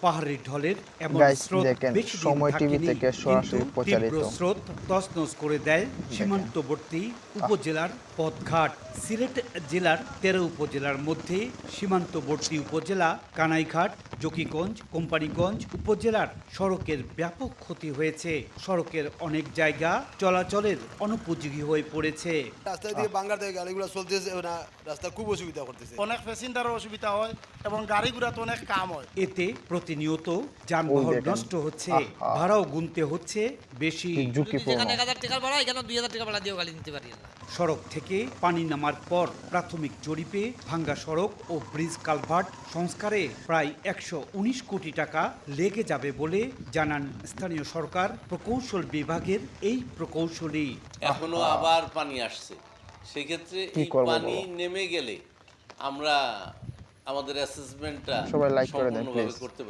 পাহাড়ি ঢলের এমন গাইস স্রোত দেখেন বেশি দিন সময় টিভি থাকেনি, থেকে কিন্তু সরাসরি তীব্র প্রচারিত। স্রোত তছনছ করে দেয় সীমান্তবর্তী উপজেলার পথঘাট। সিলেট জেলার ১৩ উপজেলার মধ্যে সীমান্তবর্তী উপজেলা কানাইঘাট, জকিগঞ্জ, কোম্পানীগঞ্জ উপজেলার সড়কের ব্যাপক ক্ষতি হয়েছে। সড়কের অনেক জায়গা চলাচলের অনুপযোগী হয়ে পড়েছে। রাস্তা দিয়ে বাঙ্গার থেকে গাড়িগুলো চলতেছে না, রাস্তা খুব অসুবিধা করতেছে। অনেক প্যাসেঞ্জারও অসুবিধা হয় এবং গাড়ি ঘোড়াতে অনেক কাম হয়। এতে প্রতিনিয়ত যানবাহন দেখেন। নষ্ট হচ্ছে, আহা। ভাড়াও গুনতে হচ্ছে বেশি। ঝুঁকিপূর্ণ। যেখানে ১,০০০ টাকার ভাড়া এখানে ২,০০০ টাকা ভাড়া দিয়েও গাড়ি নিতে পারি না। সড়ক থেকে পানি নামার পর প্রাথমিক জরিপে ভাঙ্গা সড়ক ও ব্রিজ কালভার্ট সংস্কারে প্রায় ১১৯ কোটি টাকা লেগে যাবে বলে জানান স্থানীয় সরকার প্রকৌশল বিভাগের এই প্রকৌশলী। এখনো আবার পানি আসছে, সেক্ষেত্রে কি এই করবো পানি বলো? নেমে গেলে আমরা আমাদের অ্যাসেসমেন্টটা সবাই লাইক করে দেন, সম্পূর্ণভাবে প্লিজ। করতে